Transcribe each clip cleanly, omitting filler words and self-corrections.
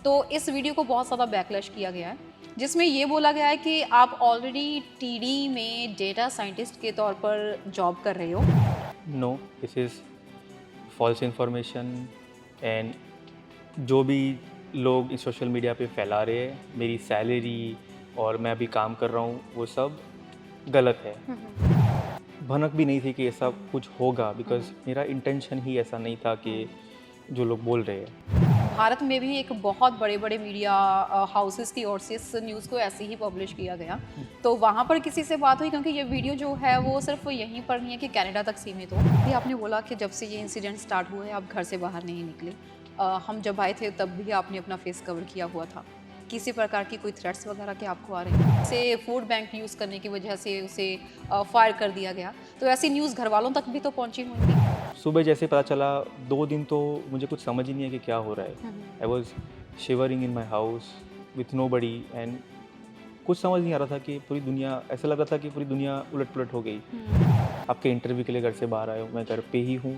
तो इस वीडियो को बहुत ज़्यादा बैकलैश किया गया है, जिसमें ये बोला गया है कि आप ऑलरेडी टीडी में डेटा साइंटिस्ट के तौर पर जॉब कर रहे हो। No, this is false information and जो भी लोग इस सोशल मीडिया पे फैला रहे हैं मेरी सैलरी और मैं अभी काम कर रहा हूँ वो सब गलत है। भनक भी नहीं थी कि ऐसा कुछ होगा बिकॉज मेरा इंटेंशन ही ऐसा नहीं था कि जो लोग बोल रहे हैं। भारत में भी एक बहुत बड़े-बड़े मीडिया हाउसेस की ओर से इस न्यूज़ को ऐसे ही पब्लिश किया गया। तो वहाँ पर किसी से बात हुई, क्योंकि ये वीडियो जो है वो सिर्फ यहीं पर नहीं है कि कनाडा तक सीमित हो। ये आपने बोला कि जब से ये इंसिडेंट स्टार्ट हुआ है आप घर से बाहर नहीं निकले। हम जब आए थे तब भी आपने अपना फेस कवर किया हुआ था। किसी प्रकार की कोई थ्रेट्स वगैरह के आपको आ रहे हैं? से फूड बैंक यूज़ करने की वजह से उसे फायर कर दिया गया। तो ऐसी न्यूज़ घरवालों तक भी तो पहुँची होंगी। सुबह जैसे पता चला 2 दिन तो मुझे कुछ समझ ही नहीं है कि क्या हो रहा है। I was shivering in my house with nobody and कुछ समझ नहीं आ रहा था कि पूरी दुनिया, ऐसा लग रहा था कि पूरी दुनिया उलट पुलट हो गई। आपके इंटरव्यू के लिए घर से बाहर आया हूँ, मैं घर पे ही हूँ।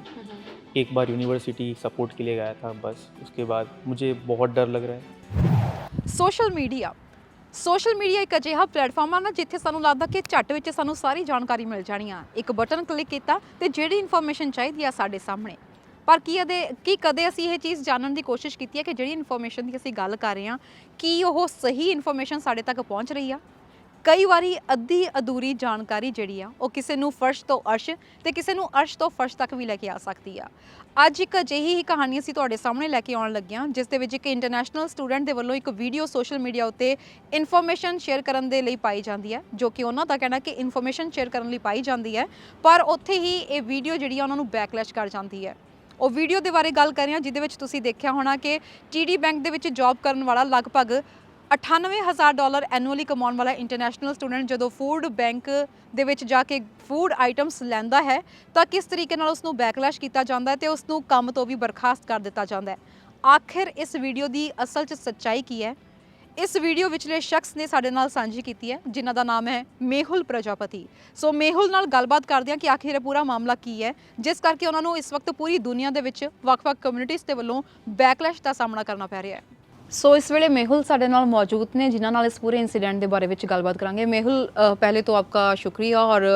एक बार यूनिवर्सिटी सपोर्ट के लिए गया था बस, उसके बाद मुझे बहुत डर लग रहा है। ਸੋਸ਼ਲ ਮੀਡੀਆ ਇੱਕ ਅਜਿਹਾ ਪਲੇਟਫਾਰਮ ਆ ਨਾ ਜਿੱਥੇ ਸਾਨੂੰ ਲੱਗਦਾ ਕਿ ਝੱਟ ਵਿੱਚ ਸਾਨੂੰ ਸਾਰੀ ਜਾਣਕਾਰੀ ਮਿਲ ਜਾਣੀ ਆ। ਇੱਕ ਬਟਨ ਕਲਿੱਕ ਕੀਤਾ ਤੇ ਜਿਹੜੀ ਇਨਫੋਰਮੇਸ਼ਨ ਚਾਹੀਦੀ ਆ ਸਾਡੇ ਸਾਹਮਣੇ। ਪਰ ਕੀ ਕਦੇ ਅਸੀਂ ਇਹ ਚੀਜ਼ ਜਾਣਨ ਦੀ ਕੋਸ਼ਿਸ਼ ਕੀਤੀ ਹੈ ਕਿ ਜਿਹੜੀ ਇਨਫੋਰਮੇਸ਼ਨ ਦੀ ਅਸੀਂ ਗੱਲ ਕਰ ਰਹੇ ਹਾਂ ਕੀ ਉਹ ਸਹੀ ਇਨਫੋਰਮੇਸ਼ਨ ਸਾਡੇ ਤੱਕ ਪਹੁੰਚ ਰਹੀ ਆ? ਕਈ ਵਾਰੀ ਅੱਧੀ ਅਧੂਰੀ ਜਾਣਕਾਰੀ ਜਿਹੜੀ ਆ ਉਹ ਕਿਸੇ ਨੂੰ ਫਰਸ਼ ਤੋਂ ਅਰਸ਼ ਤੇ ਕਿਸੇ ਨੂੰ ਅਰਸ਼ ਤੋਂ ਫਰਸ਼ ਤੱਕ ਵੀ ਲੈ ਕੇ ਆ ਸਕਦੀ ਆ। ਅੱਜ ਇੱਕ ਅਜਿਹੀ ਹੀ ਕਹਾਣੀ ਅਸੀਂ ਤੁਹਾਡੇ ਸਾਹਮਣੇ ਲੈ ਕੇ ਆਉਣ ਲੱਗੇ ਹਾਂ ਜਿਸ ਦੇ ਵਿੱਚ ਇੱਕ ਇੰਟਰਨੈਸ਼ਨਲ ਸਟੂਡੈਂਟ ਦੇ ਵੱਲੋਂ ਇੱਕ ਵੀਡੀਓ ਸੋਸ਼ਲ ਮੀਡੀਆ ਉੱਤੇ ਇਨਫੋਰਮੇਸ਼ਨ ਸ਼ੇਅਰ ਕਰਨ ਦੇ ਲਈ ਪਾਈ ਜਾਂਦੀ ਹੈ, ਜੋ ਕਿ ਉਹਨਾਂ ਦਾ ਕਹਿਣਾ ਕਿ ਇਨਫੋਰਮੇਸ਼ਨ ਸ਼ੇਅਰ ਕਰਨ ਲਈ ਪਾਈ ਜਾਂਦੀ ਹੈ, ਪਰ ਉੱਥੇ ਹੀ ਇਹ ਵੀਡੀਓ ਜਿਹੜੀ ਆ ਉਹਨਾਂ ਨੂੰ ਬੈਕਲੈਸ਼ ਕਰ ਜਾਂਦੀ ਹੈ। ਉਹ ਵੀਡੀਓ ਦੇ ਬਾਰੇ ਗੱਲ ਕਰ ਰਹੇ ਹਾਂ ਜਿਹਦੇ ਵਿੱਚ ਤੁਸੀਂ ਦੇਖਿਆ ਹੋਣਾ ਕਿ ਟੀਡੀ ਬੈਂਕ ਦੇ ਵਿੱਚ ਜੌਬ ਕਰਨ ਵਾਲਾ ਲਗਭਗ $98,000 ਐਨੂਅਲੀ ਕਮਾਉਣ ਵਾਲਾ ਇੰਟਰਨੈਸ਼ਨਲ ਸਟੂਡੈਂਟ ਜਦੋਂ ਫੂਡ ਬੈਂਕ ਦੇ ਵਿੱਚ ਜਾ ਕੇ ਫੂਡ ਆਈਟਮਸ ਲੈਂਦਾ ਹੈ ਤਾਂ ਕਿਸ ਤਰੀਕੇ ਨਾਲ ਉਸ ਨੂੰ ਬੈਕਲੈਸ਼ ਕੀਤਾ ਜਾਂਦਾ ਹੈ ਤੇ ਉਸ ਨੂੰ ਕੰਮ ਤੋਂ ਵੀ ਬਰਖਾਸਤ ਕਰ ਦਿੱਤਾ ਜਾਂਦਾ ਹੈ। ਆਖਿਰ ਇਸ ਵੀਡੀਓ ਦੀ ਅਸਲ 'ਚ ਸੱਚਾਈ ਕੀ ਹੈ? ਇਸ ਵੀਡੀਓ ਵਿਚਲੇ ਸ਼ਖਸ ਨੇ ਸਾਡੇ ਨਾਲ ਸਾਂਝੀ ਕੀਤੀ ਹੈ ਜਿਨ੍ਹਾਂ ਦਾ ਨਾਮ ਹੈ ਮੇਹੁਲ ਪ੍ਰਜਾਪਤੀ। ਸੋ ਮੇਹੁਲ ਨਾਲ ਗੱਲਬਾਤ ਕਰਦੇ ਹਾਂ ਕਿ ਆਖਿਰ ਇਹ ਪੂਰਾ ਮਾਮਲਾ ਕੀ ਹੈ ਜਿਸ ਕਰਕੇ ਉਹਨਾਂ ਨੂੰ ਇਸ ਵਕਤ ਪੂਰੀ ਦੁਨੀਆ ਦੇ ਵਿੱਚ ਵੱਖ-ਵੱਖ ਕਮਿਊਨਿਟੀਜ਼ ਦੇ ਵੱਲੋਂ ਬੈਕਲੈਸ਼ ਦਾ ਸਾਹਮਣਾ ਕਰਨਾ ਪੈ ਰਿਹਾ ਹੈ। ਸੋ ਇਸ ਵੇਲੇ मेहुल साढ़े नाल मौजूद ने जिन्हां नाल इस पूरे इंसीडेंट के बारे में गलबात करांगे। मेहुल, पहले तो आपका शुक्रिया और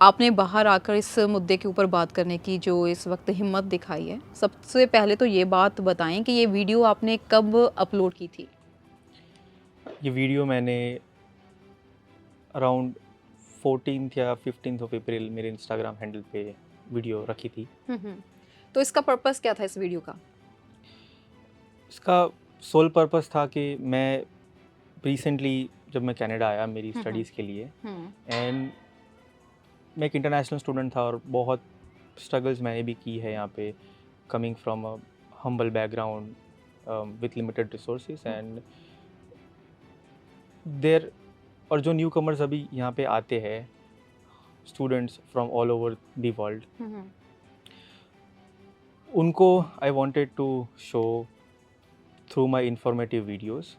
आपने बाहर आकर इस मुद्दे के ऊपर बात करने की जो इस वक्त हिम्मत दिखाई है। सबसे पहले तो ये बात बताएं कि ये वीडियो आपने कब अपलोड की थी? ये वीडियो मैंने अराउंड 14th या 15th ऑफ अप्रैल मेरे इंस्टाग्राम हैंडल पे वीडियो रखी थी। तो इसका पर्पस क्या था इस वीडियो का? इसका सोल पर्पस था कि मैं रिसेंटली जब मैं कनाडा आया मेरी स्टडीज़ के लिए एंड मैं एक इंटरनेशनल स्टूडेंट था और बहुत स्ट्रगल्स मैंने भी की है यहाँ पे, coming from a humble background with limited resources and there, और जो न्यू कमर्स अभी यहाँ पे आते हैं students from all over the world, उनको I wanted to show through my informative videos.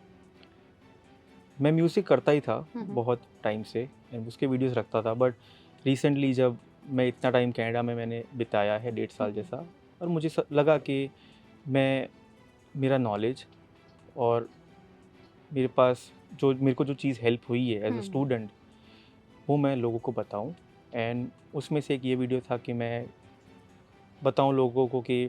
मैं म्यूज़िक करता ही था बहुत टाइम से एंड उसके वीडियोज़ रखता था, बट रिसेंटली जब मैं इतना टाइम कनाडा में मैंने बिताया है 1.5 साल जैसा, और मुझे लगा कि मैं मेरा नॉलेज और मेरे पास जो मेरे को जो चीज़ हेल्प हुई है एज अ स्टूडेंट वो मैं लोगों को बताऊं। एंड उसमें से एक ये वीडियो था कि मैं बताऊं लोगों को कि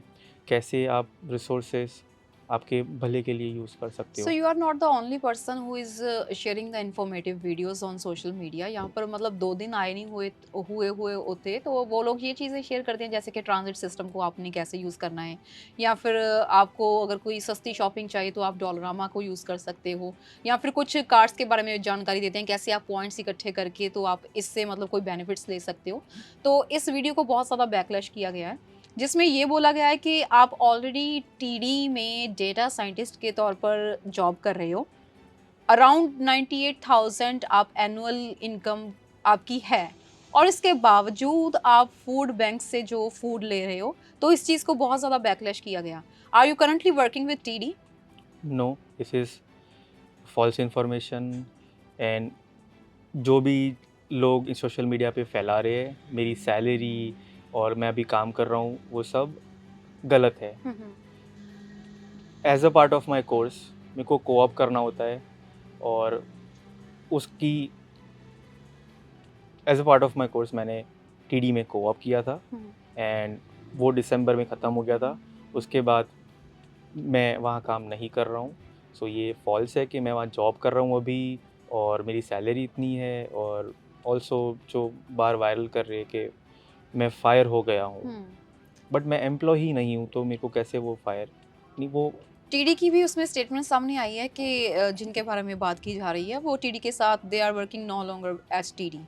कैसे आप रिसोर्सेज आपके भले के लिए यूज़ कर सकते हो। So you are not the only person who is sharing the informative videos on social media। यहाँ पर मतलब 2 दिन आए नहीं हुए होते तो वो लोग ये चीज़ें शेयर करते हैं जैसे कि ट्रांजिट सिस्टम को आपने कैसे यूज़ करना है, या फिर आपको अगर कोई सस्ती शॉपिंग चाहिए तो आप डॉलरामा को यूज़ कर सकते हो, या फिर कुछ कार्ड्स के बारे में जानकारी देते हैं कैसे आप पॉइंट्स इकट्ठे करके तो आप इससे मतलब कोई बेनिफिट्स ले सकते हो। तो इस वीडियो को बहुत ज़्यादा बैकलैश किया गया है जिसमें ये बोला गया है कि आप ऑलरेडी टीडी में डेटा साइंटिस्ट के तौर पर जॉब कर रहे हो। अराउंड 98,000 आप एनुअल इनकम आपकी है और इसके बावजूद आप फूड बैंक से जो फूड ले रहे हो, तो इस चीज़ को बहुत ज़्यादा बैकलैश किया गया। Are you currently working with TD? No, this is false information and जो भी लोग इस सोशल मीडिया पे फैला रहे हैं मेरी सैलरी और मैं अभी काम कर रहा हूँ वो सब गलत है। As a part of my course मेरे को कोऑप करना होता है, और उसकी as a part of my course मैंने टीडी में कोऑप किया था, एंड वो दिसंबर में ख़त्म हो गया था। उसके बाद मैं वहाँ काम नहीं कर रहा हूँ। सो ये फॉल्स है कि मैं वहाँ जॉब कर रहा हूँ अभी, और मेरी सैलरी इतनी है, और ऑल्सो जो बार वायरल कर रहे हैं कि मैं फायर हो गया हूँ, बट मैं एम्प्लॉय ही नहीं हूँ, तो मेरे को कैसे वो फायर नहीं वो। टीडी की भी उसमें स्टेटमेंट सामने आई है कि जिनके बारे में बात की जा रही है वो टीडी के साथ they are working no longer as TD,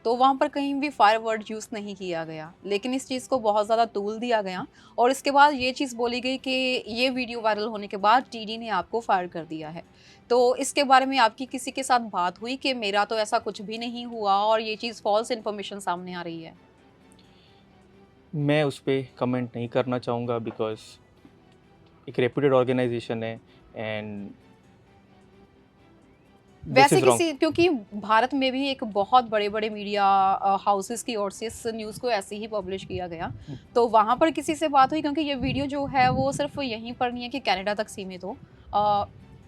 तो वहाँ पर कहीं भी फायर वर्ड यूज़ नहीं किया गया, लेकिन इस चीज़ को बहुत ज़्यादा तूल दिया गया और इसके बाद ये चीज़ बोली गई कि ये वीडियो वायरल होने के बाद टीडी ने आपको फायर कर दिया है। तो इसके बारे में आपकी किसी के साथ बात हुई कि मेरा तो ऐसा कुछ भी नहीं हुआ और ये चीज़ फॉल्स इन्फॉर्मेशन सामने आ रही है? मैं उस पर कमेंट नहीं करना चाहूँगा, बिकॉज एक रेप्यूटेड ऑर्गेनाइजेशन है, एंड दिस वैसे इज़ रॉन्ग। किसी, क्योंकि भारत में भी एक बहुत बड़े-बड़े मीडिया हाउसेस की ओर से इस न्यूज़ को ऐसे ही पब्लिश किया गया। तो वहाँ पर किसी से बात हुई? क्योंकि ये वीडियो जो है वो सिर्फ़ यहीं पर नहीं है कि कनाडा तक सीमित हो।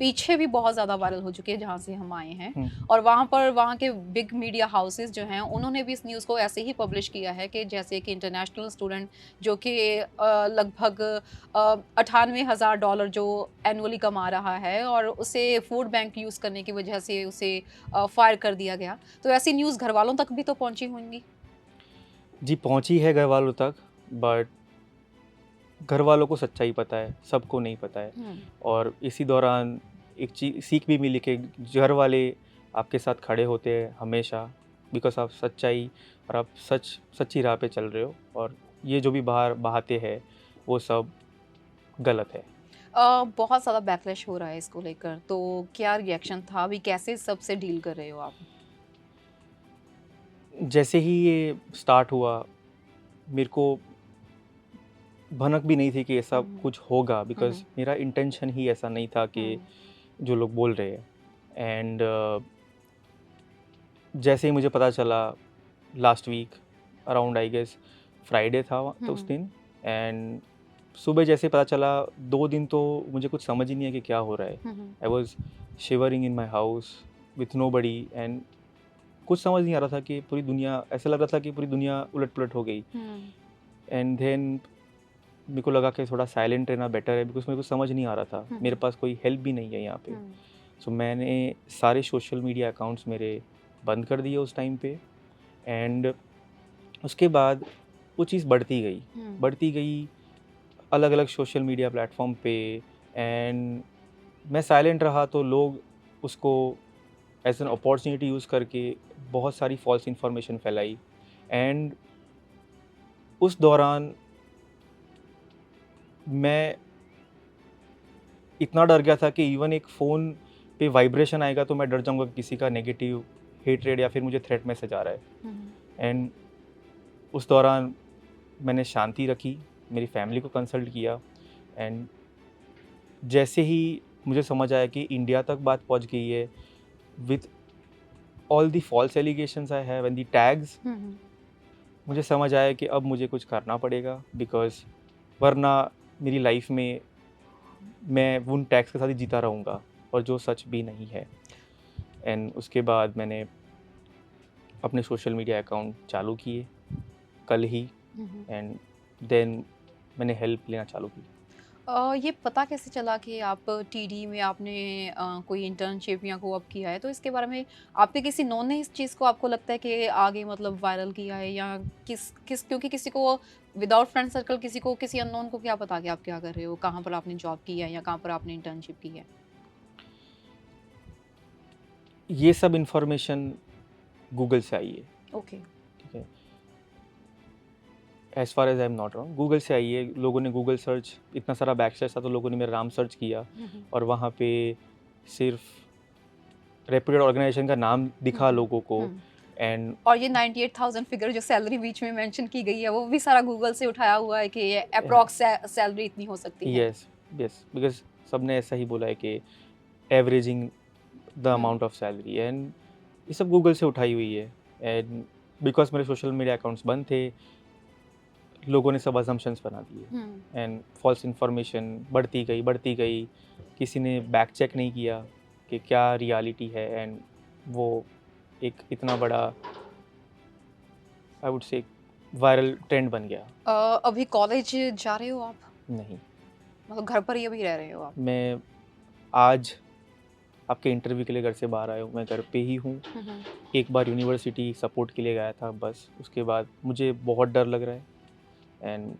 पीछे भी बहुत ज़्यादा वायरल हो चुकी है जहाँ से हम आए हैं, और वहाँ पर वहाँ के बिग मीडिया हाउसेस जो हैं उन्होंने भी इस न्यूज़ को ऐसे ही पब्लिश किया है कि जैसे कि इंटरनेशनल स्टूडेंट जो कि लगभग $98,000 जो एनुअली कमा रहा है और उसे फूड बैंक यूज़ करने की वजह से उसे फायर कर दिया गया। तो ऐसी न्यूज़ घर वालों तक भी तो पहुंची होंगी। जी पहुंची है घर वालों तक, बट घर वालों को सच्चाई पता है, सबको नहीं पता है। और इसी दौरान एक चीज सीख भी मिली कि घर वाले आपके साथ खड़े होते हैं हमेशा, बिकॉज आप सच्चाई और आप सच्ची राह पे चल रहे हो, और ये जो भी बाहर बहाते हैं वो सब गलत है। बहुत ज़्यादा बैकलैश हो रहा है इसको लेकर, तो क्या रिएक्शन था? अभी कैसे सबसे डील कर रहे हो आप? जैसे ही ये स्टार्ट हुआ, मेरे को भनक भी नहीं थी कि ऐसा कुछ होगा, बिकॉज मेरा इंटेंशन ही ऐसा नहीं था कि जो लोग बोल रहे हैं। एंड जैसे ही मुझे पता चला last week around I guess Friday था तो उस दिन, एंड सुबह जैसे पता चला 2 दिन तो मुझे कुछ समझ ही नहीं है कि क्या हो रहा है। I was shivering in my house with nobody, and कुछ समझ नहीं आ रहा था कि पूरी दुनिया, ऐसा लग रहा था कि पूरी दुनिया उलट पुलट हो गई। एंड देन मेरे को लगा कि थोड़ा साइलेंट रहना बेटर है, बिकॉज मेरे को समझ नहीं आ रहा था, मेरे पास कोई हेल्प भी नहीं है यहाँ पे। सो मैंने सारे सोशल मीडिया अकाउंट्स मेरे बंद कर दिए उस टाइम पे, एंड उसके बाद वो चीज़ बढ़ती गई अलग अलग सोशल मीडिया प्लेटफॉर्म पे, एंड मैं साइलेंट रहा तो लोग उसको एज एन अपॉर्चुनिटी यूज़ करके बहुत सारी फॉल्स इन्फॉर्मेशन फैलाई। एंड उस दौरान मैं इतना डर गया था कि इवन एक फ़ोन पे वाइब्रेशन आएगा तो मैं डर जाऊंगा कि किसी का नेगेटिव हेटरेड या फिर मुझे थ्रेट मैसेज आ रहा है। एंड उस दौरान मैंने शांति रखी, मेरी फैमिली को कंसल्ट किया, एंड जैसे ही मुझे समझ आया कि इंडिया तक बात पहुंच गई है with all the false allegations I have and the tags, मुझे समझ आया कि अब मुझे कुछ करना पड़ेगा, बिकॉज वरना मेरी लाइफ में मैं उन टैग्स के साथ ही जीता रहूँगा, और जो सच भी नहीं है। एंड उसके बाद मैंने अपने सोशल मीडिया अकाउंट चालू किए कल ही, एंड देन मैंने हेल्प लेना चालू की। ये पता कैसे चला कि आप टीडी में आपने कोई इंटर्नशिप या कोऑप किया है? तो इसके बारे में आपके किसी नोन ने इस चीज़ को आपको लगता है कि आगे मतलब वायरल किया है, या किस किस क्योंकि किसी को विदाउट फ्रेंड सर्कल किसी अननोन को क्या पता कि आप क्या कर रहे हो, कहाँ पर आपने जॉब की है या कहाँ पर आपने इंटर्नशिप की है? ये सब इन्फॉर्मेशन गूगल से आई है, ओके। ठीक है, as far as I am not wrong, Google से आई है। लोगों ने गूगल सर्च, इतना सारा बैकस्लैश था तो लोगों ने मेरा नाम सर्च किया, और वहाँ पे सिर्फ रेप्यूटेड ऑर्गेनाइजेशन का नाम दिखा लोगों को। एंड और ये 98,000 फिगर जो सैलरी बीच में मेंशन की गई है वो भी सारा गूगल से उठाया हुआ है कि ये अप्रॉक्स सैलरी इतनी हो सकती है। यस यस, बिकॉज सबने ऐसा ही बोला है कि averaging the amount of salary, and ये सब गूगल से उठाई हुई है। एंड बिकॉज मेरे सोशल मीडिया अकाउंट्स बंद थे, लोगों ने सब अजम्पशंस बना दिए एंड फॉल्स इन्फॉर्मेशन बढ़ती गई। किसी ने बैक चेक नहीं किया कि क्या रियलिटी है, एंड वो एक इतना बड़ा, I would say, viral trend बन गया। अभी कॉलेज जा रहे हो आप, नहीं, मतलब घर पर ही अभी रह रहे हो आप? मैं आज आपके इंटरव्यू के लिए घर से बाहर आया हूँ, मैं घर पे ही हूँ। एक बार यूनिवर्सिटी सपोर्ट के लिए गया था बस, उसके बाद मुझे बहुत डर लग रहा है एंड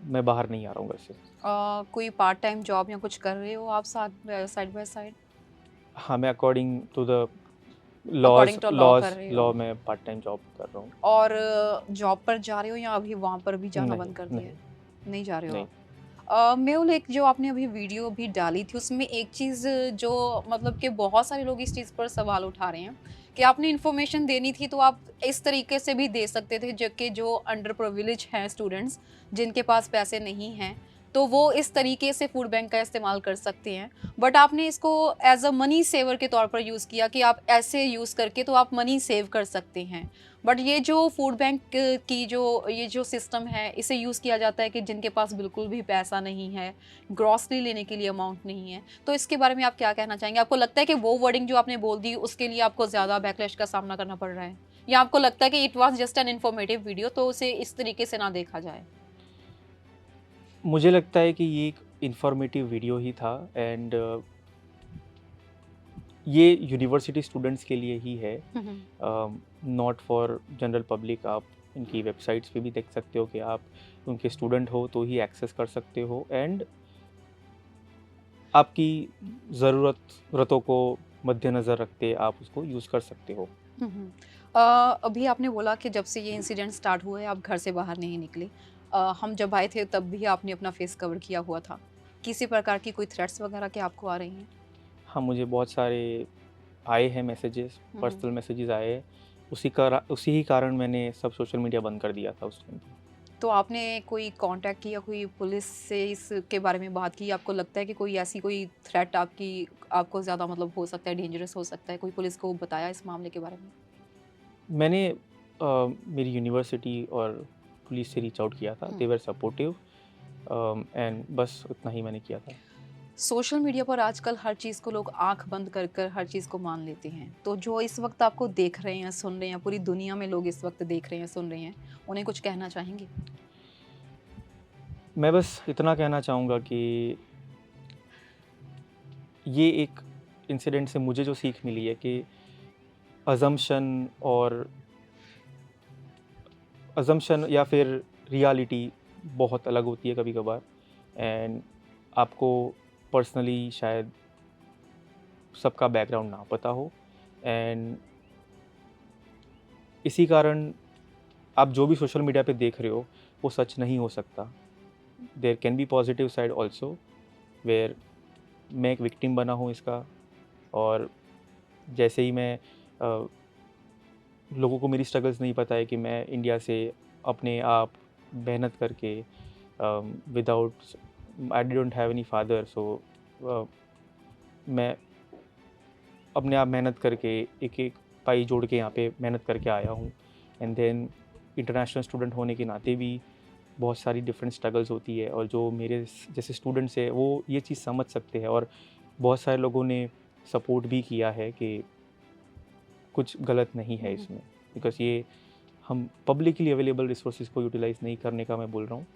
मैं बाहर नहीं आ रहा हूँ घर से। कोई पार्ट टाइम जॉब या कुछ कर रहे हो आप साथ, साइड बाय साइड? हाँ, मैं according to the According to law कर रहे हो। लॉ में पार्ट टाइम जॉब कर रहा हूँ। और जॉब पर जा रहे हो या अभी वहाँ पर भी जाना नहीं, बंद कर दिया है? नहीं जा रहे हो नहीं। आप? मेहुल, एक जो आपने अभी वीडियो भी डाली थी उसमें एक चीज़ जो मतलब कि बहुत सारे लोग इस चीज़ पर सवाल उठा रहे हैं कि आपने इन्फॉर्मेशन देनी थी तो आप इस तरीके से भी दे सकते थे, जबकि जो अंडर प्रिविलेज हैं स्टूडेंट्स, जिनके पास पैसे नहीं हैं, तो वो इस तरीके से फूड बैंक का इस्तेमाल कर सकते हैं। बट आपने इसको एज अ मनी सेवर के तौर पर यूज़ किया कि आप ऐसे यूज़ करके तो आप मनी सेव कर सकते हैं। बट ये जो फूड बैंक की जो सिस्टम है, इसे यूज़ किया जाता है कि जिनके पास बिल्कुल भी पैसा नहीं है, ग्रॉसरी लेने के लिए अमाउंट नहीं है, तो इसके बारे में आप क्या कहना चाहेंगे? आपको लगता है कि वो वर्डिंग जो आपने बोल दी उसके लिए आपको ज़्यादा बैकलैश का सामना करना पड़ रहा है, या आपको लगता है कि it was just an informative video, तो उसे इस तरीके से ना देखा जाए? मुझे लगता है कि ये एक इंफॉर्मेटिव वीडियो ही था एंड ये यूनिवर्सिटी स्टूडेंट्स के लिए ही है, नॉट फॉर जनरल पब्लिक। आप इनकी वेबसाइट्स पे भी देख सकते हो कि आप उनके स्टूडेंट हो तो ही एक्सेस कर सकते हो एंड आपकी ज़रूरतों को मद्देनज़र रखते आप उसको यूज़ कर सकते हो। अभी आपने बोला कि जब से ये इंसिडेंट स्टार्ट हुआ है आप घर से बाहर नहीं निकले। हम जब आए थे तब भी आपने अपना फेस कवर किया हुआ था। किसी प्रकार की कोई थ्रेट्स वगैरह के आपको आ रही हैं? हाँ, मुझे बहुत सारे आए हैं मैसेजेस, पर्सनल मैसेजेस आए हैं। उसी ही कारण मैंने सब सोशल मीडिया बंद कर दिया था उस टाइम पे। तो आपने कोई कांटेक्ट किया, कोई पुलिस से इसके बारे में बात की? आपको लगता है कि कोई थ्रेट आपको ज़्यादा मतलब हो सकता है, डेंजरस हो सकता है, कोई पुलिस को बताया इस मामले के बारे में? मैंने मेरी यूनिवर्सिटी और पुलिस से रीच आउट किया था, दे वर सपोर्टिव एंड बस उतना ही मैंने किया था। सोशल मीडिया पर आजकल हर चीज़ को लोग आंख बंद कर कर हर चीज़ को मान लेते हैं, तो जो इस वक्त आपको देख रहे हैं, सुन रहे हैं, पूरी दुनिया में लोग इस वक्त देख रहे हैं, सुन रहे हैं, उन्हें कुछ कहना चाहेंगे? मैं बस इतना कहना चाहूँगा कि ये एक इंसिडेंट से मुझे जो सीख मिली है कि अजम्पशन या फिर रियलिटी बहुत अलग होती है कभी कभार एंड आपको पर्सनली शायद सबका बैकग्राउंड ना पता हो एंड इसी कारण आप जो भी सोशल मीडिया पे देख रहे हो वो सच नहीं हो सकता। There can be positive side also, where मैं एक विक्टिम बना हूँ इसका, और जैसे ही मैं लोगों को मेरी स्ट्रगल्स नहीं पता है कि मैं इंडिया से अपने आप मेहनत करके without, I don't have any father, so मैं अपने आप मेहनत करके एक एक पाई जोड़ के यहाँ पे मेहनत करके आया हूँ एंड देन इंटरनेशनल स्टूडेंट होने के नाते भी बहुत सारी डिफरेंट स्ट्रगल्स होती है और जो मेरे जैसे स्टूडेंट्स है वो ये चीज़ समझ सकते हैं और बहुत सारे लोगों ने सपोर्ट भी किया है कि कुछ गलत नहीं है इसमें, बिकॉज ये हम पब्लिकली अवेलेबल रिसोर्सेज को यूटिलाइज नहीं करने का मैं बोल रहा हूँ।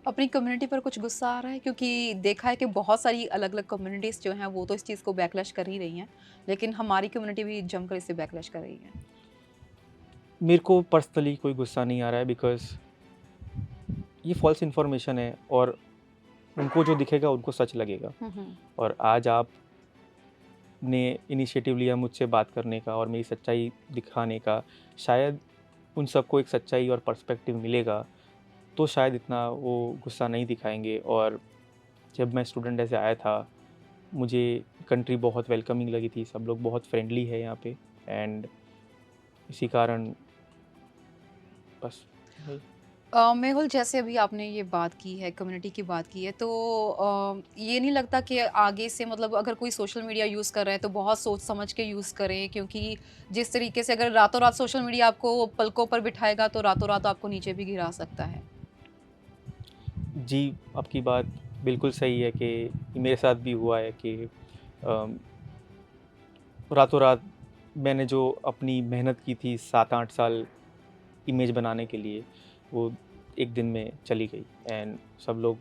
अपनी कम्युनिटी पर कुछ गुस्सा आ रहा है? क्योंकि देखा है कि बहुत सारी अलग अलग कम्युनिटीज़ जो हैं वो तो इस चीज़ को बैकलैश कर ही रही हैं, लेकिन हमारी कम्युनिटी भी जमकर इससे बैकलैश कर रही है। मेरे को पर्सनली कोई गुस्सा नहीं आ रहा है बिकॉज ये फॉल्स इन्फॉर्मेशन है और उनको जो दिखेगा उनको सच लगेगा। और आज आपने इनिशिएटिव लिया मुझसे बात करने का और मेरी सच्चाई दिखाने का, शायद उन सबको एक सच्चाई और पर्सपेक्टिव मिलेगा तो शायद इतना वो गुस्सा नहीं दिखाएंगे। और जब मैं स्टूडेंट ऐसे आया था मुझे कंट्री बहुत वेलकमिंग लगी थी, सब लोग बहुत फ्रेंडली है यहाँ पे एंड इसी कारण बस। मेहुल, जैसे अभी आपने ये बात की है, कम्युनिटी की बात की है, तो ये नहीं लगता कि आगे से मतलब अगर कोई सोशल मीडिया यूज़ कर रहा है तो बहुत सोच समझ के यूज़ करें? क्योंकि जिस तरीके से अगर रातों रात सोशल मीडिया आपको पलकों पर बिठाएगा तो रातों रात आपको नीचे भी गिरा सकता है। जी, आपकी बात बिल्कुल सही है कि मेरे साथ भी हुआ है कि रातों रात मैंने जो अपनी मेहनत की थी 7-8 साल इमेज बनाने के लिए, वो एक दिन में चली गई एंड सब लोग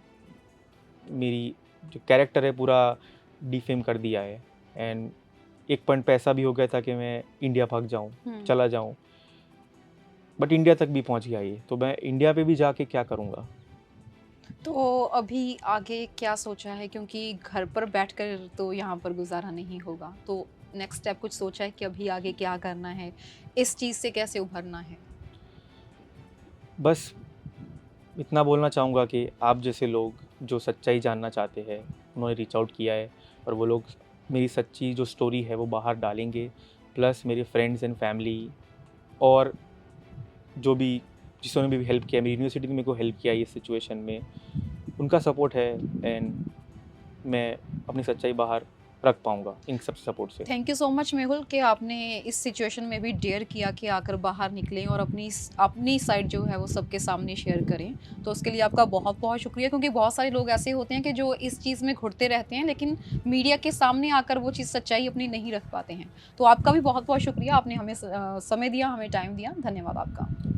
मेरी जो कैरेक्टर है पूरा डिफेम कर दिया है एंड एक पॉइंट पे ऐसा भी हो गया था कि मैं इंडिया भाग जाऊँ, चला जाऊँ, बट इंडिया तक भी पहुँच गया ये, तो मैं इंडिया पे भी जाके क्या करूँगा? तो अभी आगे क्या सोचा है, क्योंकि घर पर बैठकर तो यहाँ पर गुजारा नहीं होगा, तो नेक्स्ट स्टेप कुछ सोचा है कि अभी आगे क्या करना है, इस चीज़ से कैसे उभरना है? बस इतना बोलना चाहूँगा कि आप जैसे लोग जो सच्चाई जानना चाहते हैं, उन्होंने रीच आउट किया है और वो लोग मेरी सच्ची जो स्टोरी है वो बाहर डालेंगे। प्लस मेरे फ्रेंड्स एंड फैमिली और जो भी जिन्होंने भी हेल्प किया, मेरी यूनिवर्सिटी ने मेरे को हेल्प किया ये सिचुएशन में, उनका सपोर्ट है एंड मैं अपनी सच्चाई बाहर रख पाऊँगा इन सब सपोर्ट से। Thank you so much Mehul कि आपने इस सिचुएशन में भी डेयर किया कि आकर बाहर निकलें और अपनी साइड जो है वो सबके सामने शेयर करें। तो उसके लिए आपका बहुत बहुत शुक्रिया, क्योंकि बहुत सारे लोग ऐसे होते हैं कि जो इस चीज़ में घुटते रहते हैं लेकिन मीडिया के सामने आकर वो चीज़ सच्चाई अपनी नहीं रख पाते हैं। तो आपका भी बहुत बहुत शुक्रिया, आपने हमें समय दिया, हमें टाइम दिया। धन्यवाद आपका।